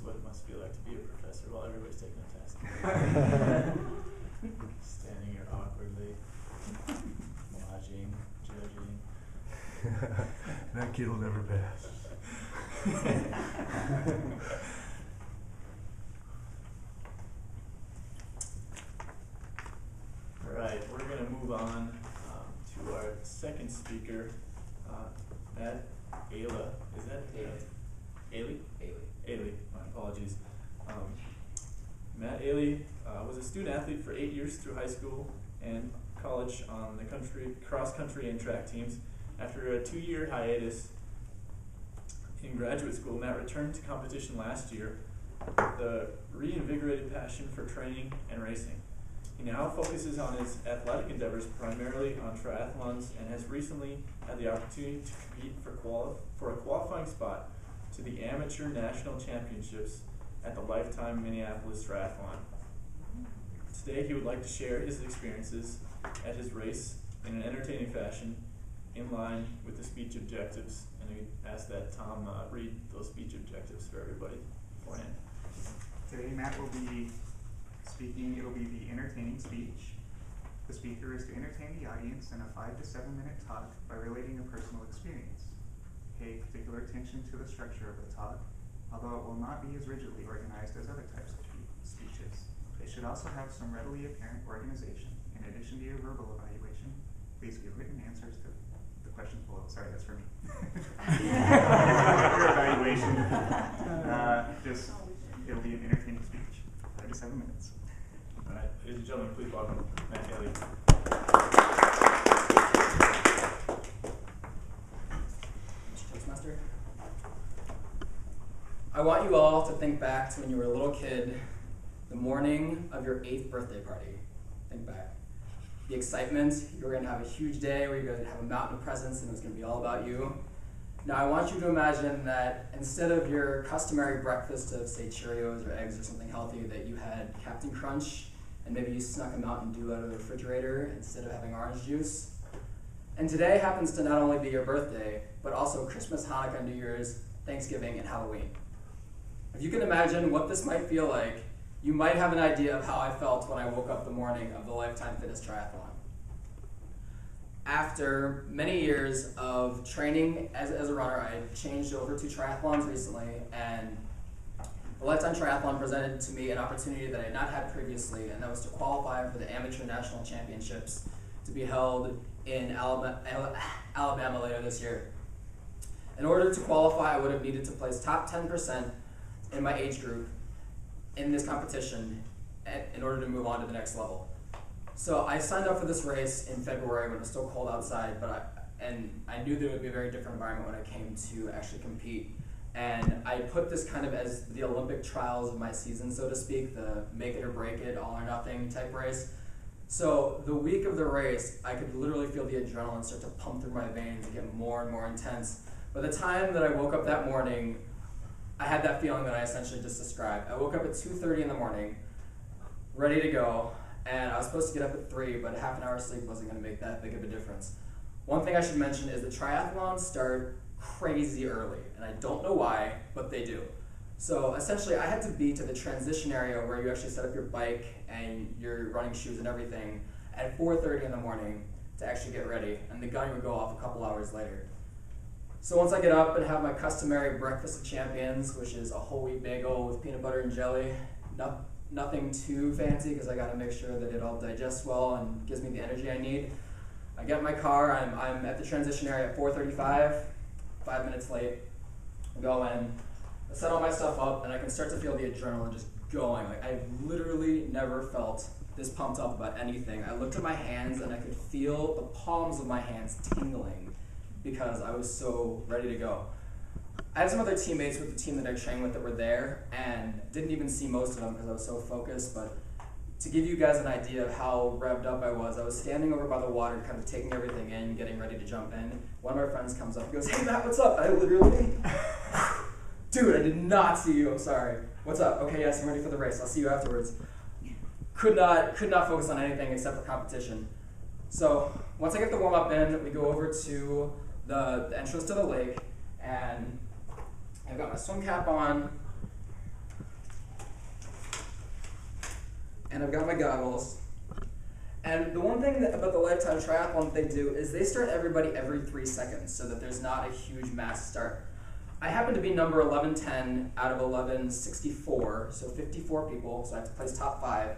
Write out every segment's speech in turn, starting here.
what it must feel like to be a professor while everybody's taking a test. Standing here awkwardly, watching, judging. That kid will never pass. All right, we're going to move on to our second speaker, Matt Ayla. Is that Ailey? Ailey, my apologies. Matt Ailey was a student athlete for 8 years through high school and college on the cross-country and track teams. After a 2-year hiatus in graduate school, Matt returned to competition last year with a reinvigorated passion for training and racing. He now focuses on his athletic endeavors primarily on triathlons and has recently had the opportunity to compete for a qualifying spot to the Amateur National Championships at the Lifetime Minneapolis Triathlon. Today he would like to share his experiences at his race in an entertaining fashion in line with the speech objectives, and we ask that Tom read those speech objectives for everybody beforehand. Today Matt will be speaking. It will be the entertaining speech. The speaker is to entertain the audience in a 5 to 7 minute talk by relating a personal experience. Pay particular attention to the structure of the talk, although it will not be as rigidly organized as other types of speeches. It should also have some readily apparent organization. In addition to your verbal evaluation, please give written answers to the questions below. Sorry, that's for me. Your evaluation. It'll be an entertaining speech. 5 to 7 minutes. All right, ladies and gentlemen, please welcome Matt Ailey. Mr. Toastmaster. I want you all to think back to when you were a little kid, the morning of your 8th birthday party. Think back. The excitement, you were going to have a huge day where you were going to have a mountain of presents and it was going to be all about you. Now I want you to imagine that instead of your customary breakfast of, say, Cheerios or eggs or something healthy, that you had Captain Crunch and maybe you snuck a Mountain Dew out of the refrigerator instead of having orange juice. And today happens to not only be your birthday, but also Christmas, Hanukkah, New Year's, Thanksgiving, and Halloween. If you can imagine what this might feel like, you might have an idea of how I felt when I woke up the morning of the Lifetime Fitness Triathlon. After many years of training as a runner, I changed over to triathlons recently, and the Lifetime Triathlon presented to me an opportunity that I had not had previously, and that was to qualify for the Amateur National Championships to be held in Alabama later this year. In order to qualify, I would have needed to place top 10% in my age group in this competition in order to move on to the next level. So I signed up for this race in February when it was still cold outside, I knew that it would be a very different environment when I came to actually compete. And I put this kind of as the Olympic trials of my season, so to speak, the make it or break it, all or nothing type race. So the week of the race, I could literally feel the adrenaline start to pump through my veins and get more and more intense. By the time that I woke up that morning, I had that feeling that I essentially just described. I woke up at 2:30 in the morning, ready to go, and I was supposed to get up at 3, but half an hour sleep wasn't going to make that big of a difference. One thing I should mention is the triathlons start crazy early, and I don't know why, but they do. So essentially, I had to be to the transition area where you actually set up your bike and your running shoes and everything at 4:30 in the morning to actually get ready, and the gun would go off a couple hours later. So once I get up and have my customary breakfast of champions, which is a whole wheat bagel with peanut butter and jelly, nothing too fancy because I got to make sure that it all digests well and gives me the energy I need. I get in my car, I'm at the transition area at 4:35, 5 minutes late. I go in, I set all my stuff up, and I can start to feel the adrenaline just going. Like, I've literally never felt this pumped up about anything. I looked at my hands and I could feel the palms of my hands tingling because I was so ready to go. I had some other teammates with the team that I trained with that were there and didn't even see most of them because I was so focused, but to give you guys an idea of how revved up I was standing over by the water, kind of taking everything in, getting ready to jump in. One of my friends comes up and goes, "Hey Matt, what's up?" I literally, dude, I did not see you, I'm sorry. What's up? Okay, yes, I'm ready for the race. I'll see you afterwards. Could not focus on anything except for competition. So once I get the warm up in, we go over to the entrance to the lake, and I've got my swim cap on, and I've got my goggles. And the one thing about the Lifetime Triathlon that they do is they start everybody every 3 seconds so that there's not a huge mass start. I happen to be number 1110 out of 1164, so 54 people, so I have to place top 5.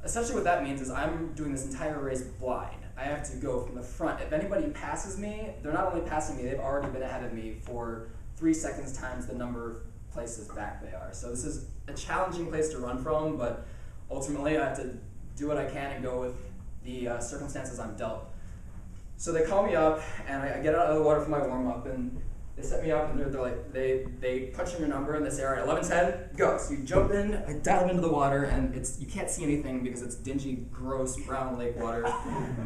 Essentially what that means is I'm doing this entire race blind. I have to go from the front. If anybody passes me, they're not only passing me, they've already been ahead of me for 3 seconds times the number of places back they are. So this is a challenging place to run from, but ultimately I have to do what I can and go with the circumstances I'm dealt. So they call me up, and I get out of the water for my warm-up, and they set me up, and they're like, they punch in your number, and they say, all right, 11:10, go. So you jump in, I dive into the water, and you can't see anything because it's dingy, gross, brown lake water.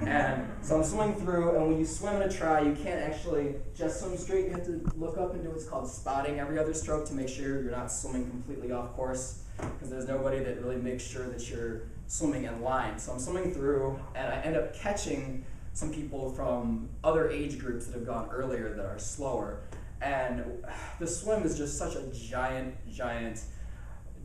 And so I'm swimming through, and when you swim in a try, you can't actually just swim straight. You have to look up and do what's called spotting every other stroke to make sure you're not swimming completely off course, because there's nobody that really makes sure that you're swimming in line. So I'm swimming through, and I end up catching some people from other age groups that have gone earlier that are slower. And the swim is just such a giant,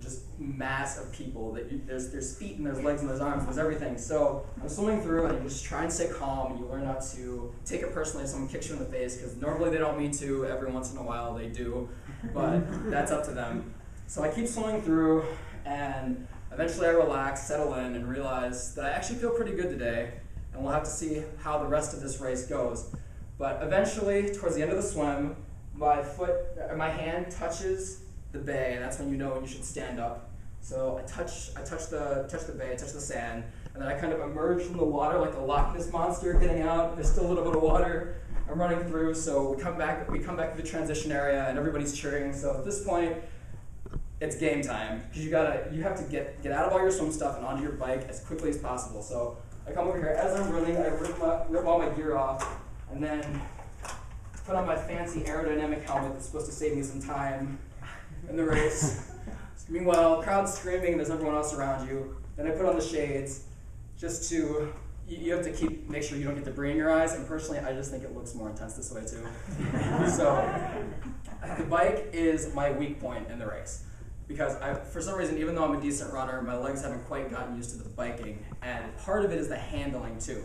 just mass of people that there's feet and there's legs and there's arms, there's everything. So I'm swimming through, and you just try and stay calm, and you learn not to take it personally if someone kicks you in the face, because normally they don't mean to. Every once in a while they do, but that's up to them. So I keep swimming through, and eventually I relax, settle in, and realize that I actually feel pretty good today, and we'll have to see how the rest of this race goes. But eventually, towards the end of the swim, my hand touches the bay, and that's when you know when you should stand up. So I touch the bay, I touch the sand, and then I kind of emerge from the water like a Loch Ness monster getting out. There's still a little bit of water I'm running through, so we come back to the transition area, and everybody's cheering. So at this point, it's game time, because you have to get out of all your swim stuff and onto your bike as quickly as possible. So I come over here, as I'm running, I rip all my gear off, and then put on my fancy aerodynamic helmet that's supposed to save me some time in the race. Meanwhile, crowd's screaming, there's everyone else around you. Then I put on the shades, just to, you have to make sure you don't get debris in your eyes, and personally, I just think it looks more intense this way too. So, the bike is my weak point in the race, because for some reason, even though I'm a decent runner, my legs haven't quite gotten used to the biking, and part of it is the handling too.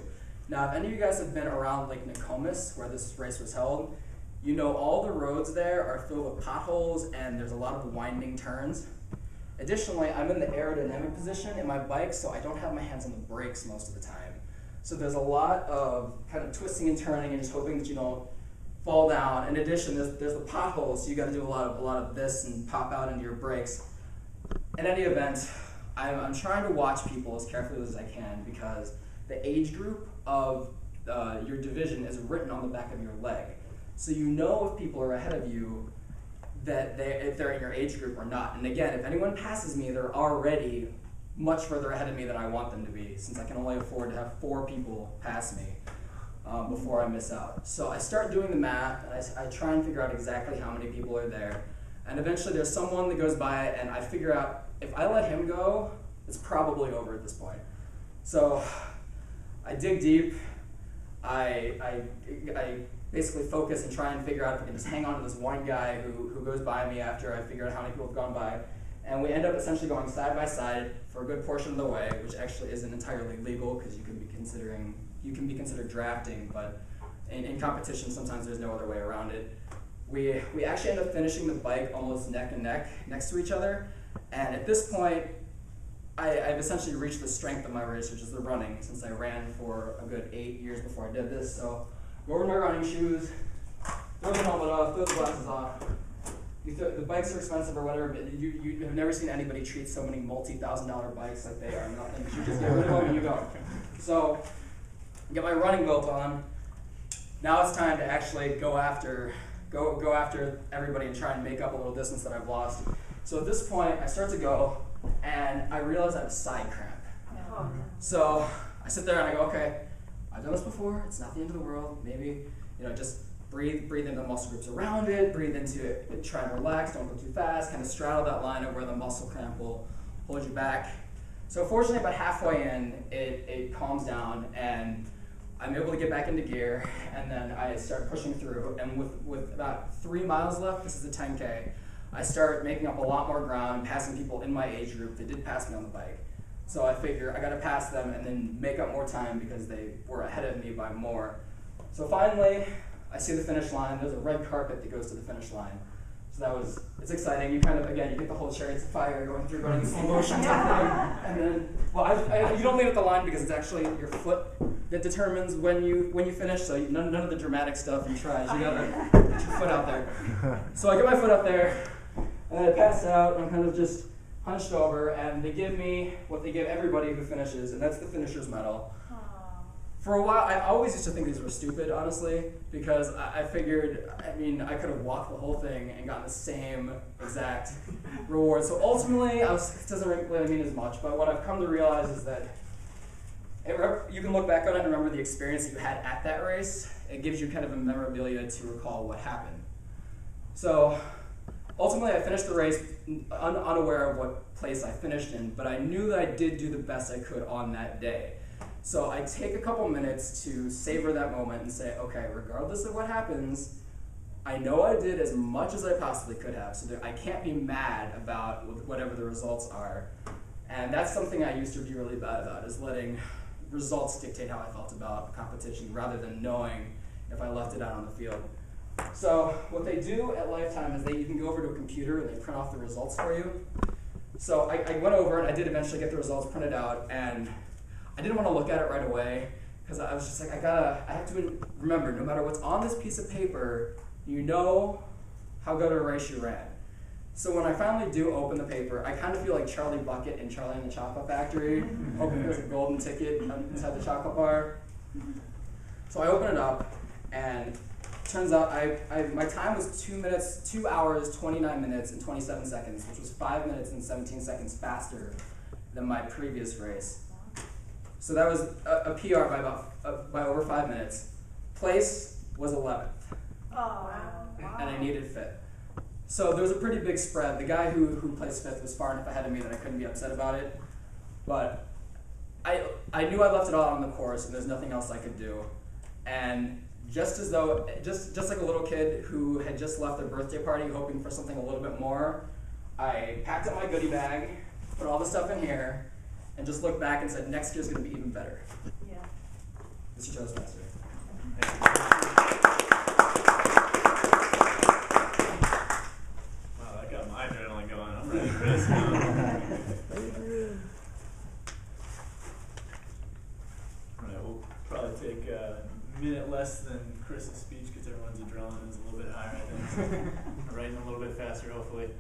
Now, if any of you guys have been around Lake Nokomis, where this race was held, you know all the roads there are filled with potholes and there's a lot of winding turns. Additionally, I'm in the aerodynamic position in my bike, so I don't have my hands on the brakes most of the time. So there's a lot of kind of twisting and turning and just hoping that you don't fall down. In addition, there's the potholes, so you got to do a lot of this and pop out into your brakes. In any event, I'm trying to watch people as carefully as I can, because the age group of your division is written on the back of your leg. So you know if people are ahead of you, if they're in your age group or not. And again, if anyone passes me, they're already much further ahead of me than I want them to be, since I can only afford to have 4 people pass me before I miss out. So I start doing the math, and I try and figure out exactly how many people are there. And eventually there's someone that goes by, and I figure out if I let him go, it's probably over at this point. So I dig deep, I basically focus and try and figure out if I can just hang on to this one guy who goes by me after I figure out how many people have gone by. And we end up essentially going side by side for a good portion of the way, which actually isn't entirely legal, because you can be considered drafting, but in competition sometimes there's no other way around it. We actually end up finishing the bike almost neck and neck next to each other, and at this point I've essentially reached the strength of my race, which is the running, since I ran for a good 8 years before I did this. So go over my running shoes, throw the helmet off, throw the glasses off. The bikes are expensive or whatever, but you have never seen anybody treat so many multi-$1,000 bikes like they are nothing. You just get rid of them and you go. So get my running belt on. Now it's time to actually go after everybody and try and make up a little distance that I've lost. So at this point, I start to go, and I realize I have a side cramp. So I sit there and I go, okay, I've done this before. It's not the end of the world. Maybe, just breathe into the muscle groups around it, breathe into it, try and relax, don't go too fast, kind of straddle that line of where the muscle cramp will hold you back. So fortunately, about halfway in, it calms down, and I'm able to get back into gear, and then I start pushing through, and with about 3 miles left, this is a 10K, I start making up a lot more ground and passing people in my age group that did pass me on the bike. So I figure I gotta pass them and then make up more time because they were ahead of me by more. So finally, I see the finish line. There's a red carpet that goes to the finish line. So it's exciting. You kind of, again, you get the whole chariots of fire going through, running in slow motion type thing. And then, well, you don't leave at the line because it's actually your foot that determines when you finish. So none of the dramatic stuff you try. You gotta get your foot out there. So I get my foot up there, and then I pass out, and I'm kind of just hunched over, and they give me what they give everybody who finishes, and that's the finisher's medal. For a while, I always used to think these were stupid, honestly, because I figured, I mean, I could have walked the whole thing and gotten the same exact reward. So ultimately, it doesn't really mean as much, but what I've come to realize is that you can look back on it and remember the experience that you had at that race. It gives you kind of a memorabilia to recall what happened. So ultimately, I finished the race unaware of what place I finished in, but I knew that I did do the best I could on that day. So I take a couple minutes to savor that moment and say, okay, regardless of what happens, I know I did as much as I possibly could have, so that I can't be mad about whatever the results are. And that's something I used to be really bad about, is letting results dictate how I felt about competition rather than knowing if I left it out on the field. So what they do at Lifetime is you can go over to a computer and they print off the results for you. So I went over and I did eventually get the results printed out, and I didn't want to look at it right away because I was just like, I have to remember, no matter what's on this piece of paper, you know how good a race you ran. So when I finally do open the paper, I kind of feel like Charlie Bucket in Charlie and the Chocolate Factory. There's a golden ticket inside the chocolate bar. So I open it up, and it turns out my time was 2 hours, 29 minutes, and 27 seconds, which was 5 minutes and 17 seconds faster than my previous race. So that was a PR by over 5 minutes. Place was 11th. Oh, wow. And I needed fifth. So there was a pretty big spread. The guy who placed fifth was far enough ahead of me that I couldn't be upset about it. But I knew I left it all on the course and there's nothing else I could do. And just like a little kid who had just left their birthday party hoping for something a little bit more, I packed up my goodie bag, put all the stuff in here, and just looked back and said, next year's going to be even better. Yeah. Mr. Toastmaster. Wow, that got my adrenaline going. I'm ready for this. Alright, we'll probably take a minute less than Chris's speech because everyone's adrenaline is a little bit higher, I think. Writing a little bit faster, hopefully.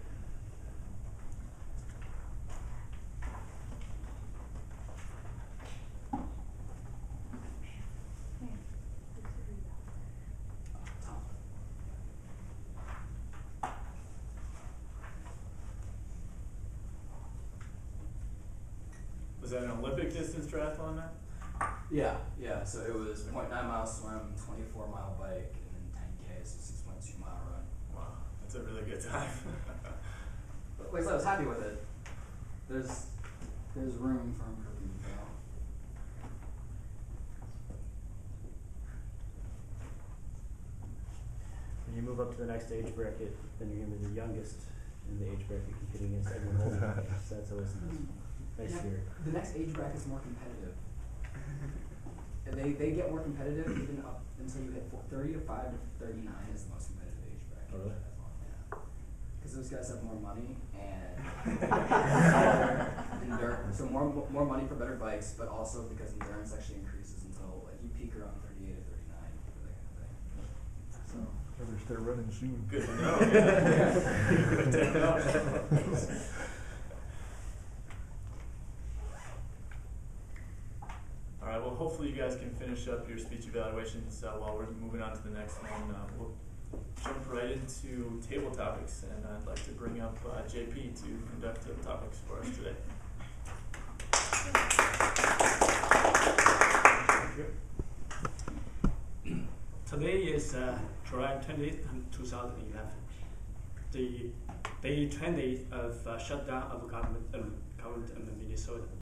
Was that an Olympic distance triathlon, man? Yeah. So it was 0.9 mile swim, 24 mile bike, and then 10K, so 6.2 mile run. Wow, that's a really good time. But like I said, I was happy with it. There's room for improvement. When you move up to the next age bracket, then you're going to be the youngest in the age bracket competing against everyone older. So that's always nice to hear. The next age bracket is more competitive. They get more competitive even up until you hit 35 to 39 is the most competitive age bracket. Oh, really? Yeah. Because those guys have more money and so more money for better bikes, but also because endurance actually increases until like you peak around 38 to 39 for that kind of thing. So Better start running soon. Good to know, yeah. Good to know. Alright, well hopefully you guys can finish up your speech evaluations while we're moving on to the next one. We'll jump right into table topics, and I'd like to bring up JP to conduct the topics for us today. Today is July 20th, 2011. The day 20th of shutdown of government in Minnesota.